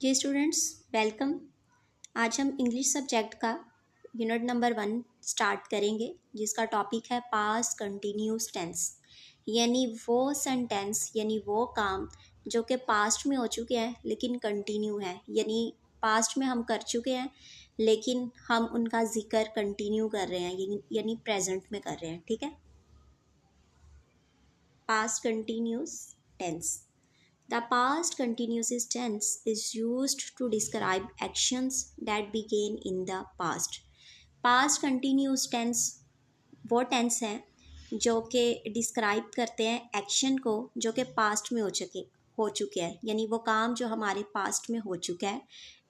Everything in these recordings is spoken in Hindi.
जी स्टूडेंट्स, वेलकम। आज हम इंग्लिश सब्जेक्ट का यूनिट नंबर 1 स्टार्ट करेंगे, जिसका टॉपिक है पास्ट कंटिन्यूस टेंस। यानी वो सेंटेंस, यानी वो काम जो कि पास्ट में हो चुके हैं लेकिन कंटिन्यू है, यानी पास्ट में हम कर चुके हैं लेकिन हम उनका जिक्र कंटिन्यू कर रहे हैं, यानी प्रेजेंट में कर रहे हैं। ठीक है, past continuous tense. The past continuous tense is used to describe actions that began in the past. Past continuous tense वो टेंस है जो कि डिस्क्राइब करते हैं एक्शन को जो कि पास्ट में हो चुके हैं, यानी वो काम जो हमारे पास्ट में हो चुका है।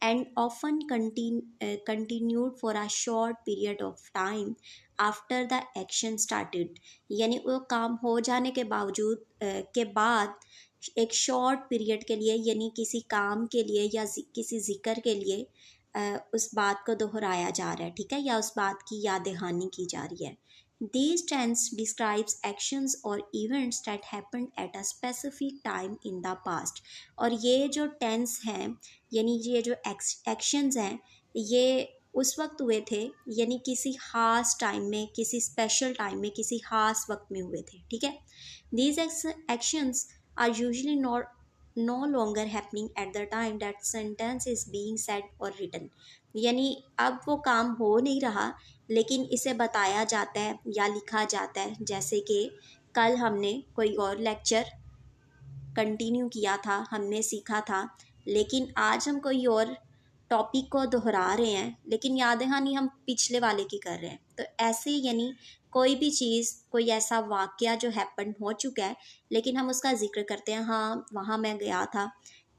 And often continued for a short period of time after the action started, यानी वो काम हो जाने के बावजूद के बाद एक शॉर्ट पीरियड के लिए, यानी किसी काम के लिए या किसी जिक्र के लिए उस बात को दोहराया जा रहा है। ठीक है, या उस बात की याद दहानी की जा रही है। These tense describes actions or events that happened at a specific time in the past. और ये जो tense हैं, यानी ये जो actions हैं, ये उस वक्त हुए थे, यानी किसी खास टाइम में, किसी स्पेशल टाइम में, किसी खास वक्त में हुए थे। ठीक है, these actions are usually no longer happening at the time that sentence is being said or written. यानी अब वो काम हो नहीं रहा लेकिन इसे बताया जाता है या लिखा जाता है। जैसे कि कल हमने कोई और लेक्चर कंटिन्यू किया था, हमने सीखा था, लेकिन आज हम कोई और टॉपिक को दोहरा रहे हैं लेकिन याद दहानी हम पिछले वाले की कर रहे हैं। तो ऐसे यानी कोई भी चीज़, कोई ऐसा वाक़या जो हैपन हो चुका है लेकिन हम उसका जिक्र करते हैं, हाँ वहाँ मैं गया था,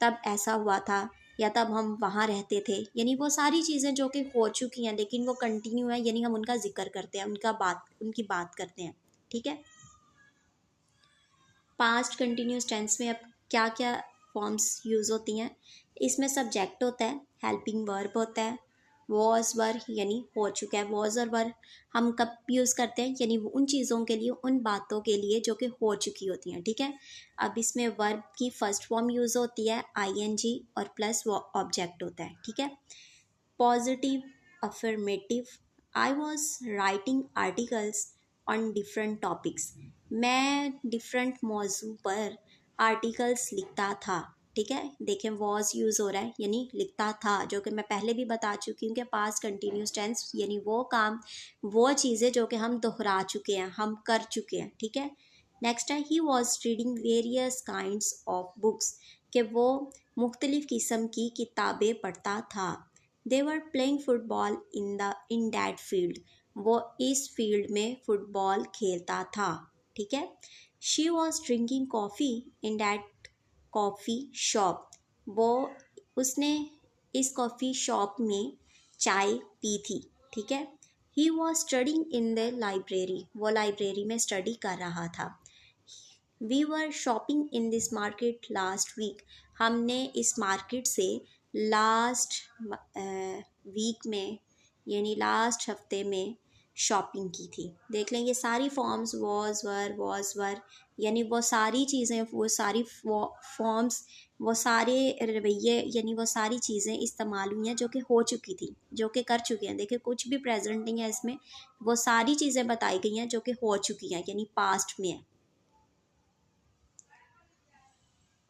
तब ऐसा हुआ था, या तब हम वहाँ रहते थे। यानी वो सारी चीज़ें जो कि हो चुकी हैं लेकिन वो कंटिन्यू है, यानी हम उनका जिक्र करते हैं, उनकी बात करते हैं। ठीक है, पास्ट कंटिन्यूस टेंस में अब क्या क्या फॉर्म्स यूज़ होती हैं। इसमें सब्जेक्ट होता है, हेल्पिंग वर्ब होता है, वॉज वर यानी हो चुका है। वॉज और वर हम कब यूज़ करते हैं, यानी उन चीज़ों के लिए, उन बातों के लिए जो कि हो चुकी होती हैं। ठीक है, अब इसमें वर्ब की फर्स्ट फॉर्म यूज़ होती है आईएनजी और प्लस वो ऑब्जेक्ट होता है। ठीक है, positive affirmative. I was writing articles on different topics. मैं डिफरेंट मौजू पर आर्टिकल्स लिखता था। ठीक है, देखें वॉज यूज़ हो रहा है, यानी लिखता था, जो कि मैं पहले भी बता चुकी हूँ कि पास्ट कंटिन्यूस टेंस यानी वो काम, वो चीज़ें जो कि हम दोहरा चुके हैं, हम कर चुके हैं। ठीक है, नेक्स्ट है he was reading various kinds of books, कि वो मुख्तलिफ़ किस्म की किताबें पढ़ता था। They were playing football in that field, वो इस फील्ड में फुटबॉल खेलता था। ठीक है, she was drinking coffee in that coffee shop, वो उसने इस कॉफ़ी शॉप में चाय पी थी। ठीक है, he was studying in the library, वो लाइब्रेरी में स्टडी कर रहा था। We were shopping in this market last week, हमने इस मार्केट से लास्ट वीक में, यानी लास्ट हफ्ते में शॉपिंग की थी। देख लें, ये सारी फॉर्म्स वॉज वर यानी वो सारी चीज़ें, वो सारी फॉर्म्स, वो सारे रवैये, यानी वो सारी चीज़ें इस्तेमाल हुई हैं जो कि हो चुकी थी, जो कि कर चुके हैं। देखिए कुछ भी प्रेजेंट नहीं है इसमें, वो सारी चीज़ें बताई गई हैं जो कि हो चुकी हैं, यानी पास्ट में है।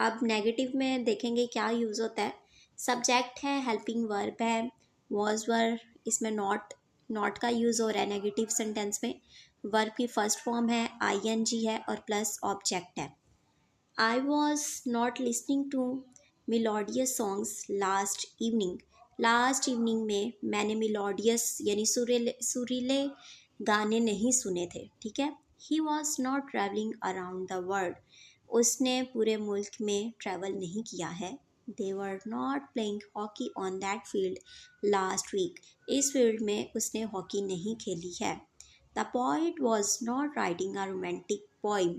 अब नेगेटिव में देखेंगे क्या यूज़ होता है। सब्जेक्ट है, हेल्पिंग वर्ब है, वॉज वर, इसमें नॉट का यूज़ हो रहा है नेगेटिव सेंटेंस में। वर्ब की फर्स्ट फॉर्म है आईएनजी है और प्लस ऑब्जेक्ट है। I was not listening to melodious songs last evening, last evening में मैंने मिलोडियस यानी सुरीले गाने नहीं सुने थे। ठीक है, he was not travelling around the world, उसने पूरे मुल्क में ट्रैवल नहीं किया है। They were not playing hockey on that field last week, इस फील्ड में उसने हॉकी नहीं खेली है। The poet was not writing a romantic poem,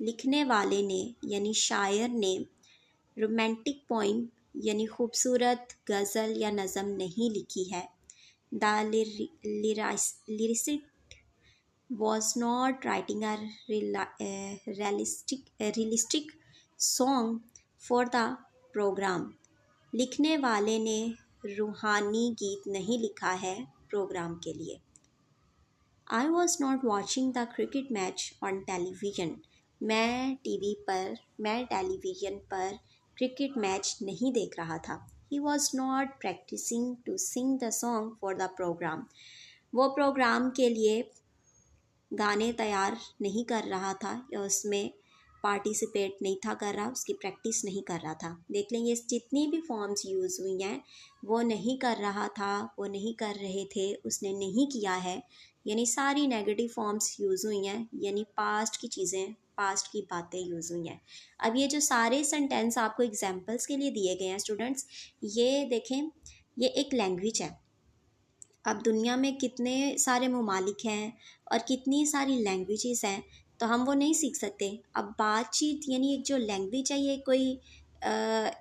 लिखने वाले ने यानी शायर ने रोमांटिक पोइम यानी खूबसूरत गज़ल या नज़म नहीं लिखी है। The lyricist was not writing a realistic song for the programme. लिखने वाले ने रूहानी गीत नहीं लिखा है प्रोग्राम के लिए। I was not watching the cricket match on television. मैं टेलीविज़न पर क्रिकेट मैच नहीं देख रहा था। He was not practising to sing the song for the programme. वो प्रोग्राम के लिए गाने तैयार नहीं कर रहा था या उसमें पार्टिसिपेट नहीं था कर रहा, उसकी प्रैक्टिस नहीं कर रहा था। देख लेंगे जितनी भी फॉर्म्स यूज़ हुई हैं वो नहीं कर रहा था, वो नहीं कर रहे थे, उसने नहीं किया है, यानी सारी नेगेटिव फॉर्म्स यूज़ हुई हैं, यानी पास्ट की चीज़ें, पास्ट की बातें यूज़ हुई हैं। अब ये जो सारे सेंटेंस आपको एग्जाम्पल्स के लिए दिए गए हैं स्टूडेंट्स, ये देखें, ये एक लैंग्वेज है। अब दुनिया में कितने सारे ममालिक हैं और कितनी सारी लैंग्वेजेस हैं, तो हम वो नहीं सीख सकते। अब बातचीत यानी एक जो लैंग्वेज है ये कोई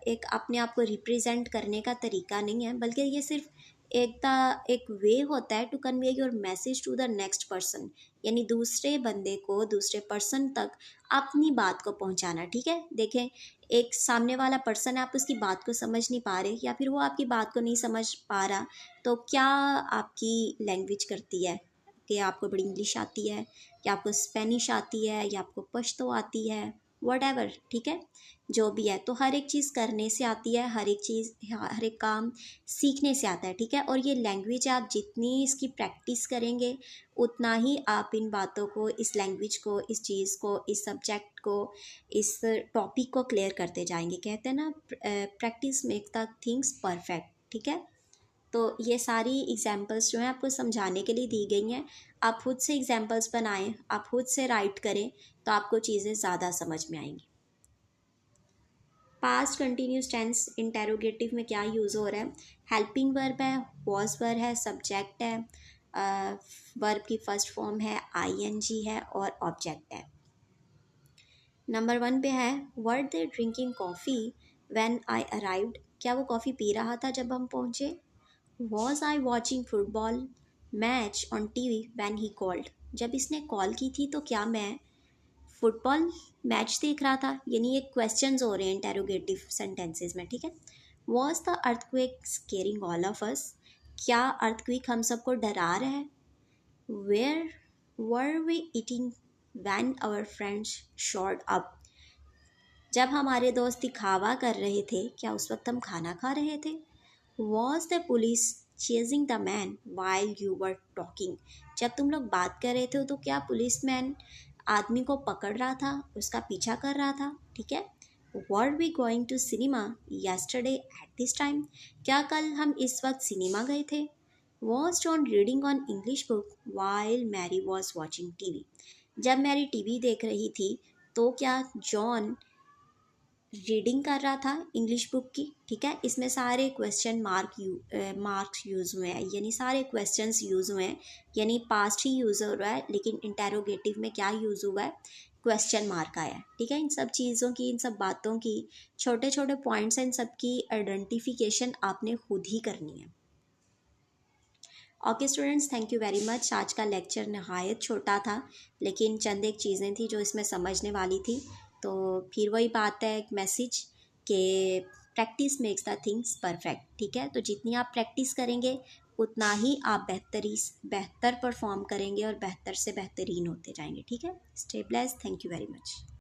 एक अपने आप को रिप्रेजेंट करने का तरीका नहीं है, बल्कि ये सिर्फ एक वे होता है to convey your message to the next person, यानी दूसरे बंदे को, दूसरे पर्सन तक अपनी बात को पहुंचाना। ठीक है, देखें एक सामने वाला पर्सन है, आप उसकी बात को समझ नहीं पा रहे या फिर वो आपकी बात को नहीं समझ पा रहा, तो क्या आपकी लैंग्वेज करती है कि आपको बड़ी इंग्लिश आती है या आपको स्पेनिश आती है या आपको पश्तो आती है, वट ठीक है, जो भी है। तो हर एक चीज़ करने से आती है, हर एक काम सीखने से आता है। ठीक है, और ये लैंग्वेज आप जितनी इसकी प्रैक्टिस करेंगे उतना ही आप इन बातों को, इस लैंग्वेज को, इस चीज़ को, इस सब्जेक्ट को, इस टॉपिक को क्लियर करते जाएंगे। कहते हैं ना, practice make the things perfect. ठीक है, तो ये सारी एग्जाम्पल्स जो हैं आपको समझाने के लिए दी गई हैं। आप खुद से एग्जाम्पल्स बनाएं, आप खुद से राइट करें, तो आपको चीज़ें ज़्यादा समझ में आएंगी। पास्ट कंटिन्यूस टेंस इंटेरोगेटिव में क्या यूज़ हो रहा है? हेल्पिंग वर्ब है, वॉज वर्ब है, सब्जेक्ट है, वर्ब की फर्स्ट फॉर्म है, आईएनजी है और ऑब्जेक्ट है। नंबर 1 पे है, were they drinking coffee when I arrived. क्या वो कॉफ़ी पी रहा था जब हम पहुँचे? Was I watching football match on TV when he called. जब इसने कॉल की थी तो क्या मैं फुटबॉल मैच देख रहा था, यानी ये क्वेश्चंस हो रहे हैं इंटेरोगेटिव सेंटेंसेस में। ठीक है, was the earthquake scaring all of us. क्या अर्थक्वेक हम सबको डरा रहा है? Where were we eating when our friends shot up. जब हमारे दोस्त दिखावा कर रहे थे, क्या उस वक्त हम खाना खा रहे थे? Was the police chasing the man while you were talking. जब तुम लोग बात कर रहे थे तो क्या पुलिस मैन आदमी को पकड़ रहा था, उसका पीछा कर रहा था? ठीक है, were we going to cinema yesterday at this time. क्या कल हम इस वक्त सिनेमा गए थे? Was John reading on English book while Mary was watching TV. जब मैरी टीवी देख रही थी तो क्या जॉन रीडिंग कर रहा था इंग्लिश बुक की? ठीक है, इसमें सारे क्वेश्चन मार्क्स यूज़ हुए हैं, यानी सारे क्वेश्चंस यूज़ हुए हैं, यानी पास्ट ही यूज़ हो रहा है, लेकिन इंटेरोगेटिव में क्या यूज़ हुआ है? क्वेश्चन मार्क आया है। ठीक है, इन सब चीज़ों की, इन सब बातों की, छोटे छोटे पॉइंट्स हैं, इन सब की आइडेंटिफिकेशन आपने खुद ही करनी है। Okay students, thank you very much. आज का लेक्चर नहायत छोटा था, लेकिन चंद एक चीज़ें थी जो इसमें समझने वाली थी। तो फिर वही बात है, एक मैसेज कि practice makes the things perfect. ठीक है, तो जितनी आप प्रैक्टिस करेंगे उतना ही आप बेहतर परफॉर्म करेंगे और बेहतर से बेहतरीन होते जाएंगे। ठीक है, stay blessed, thank you very much.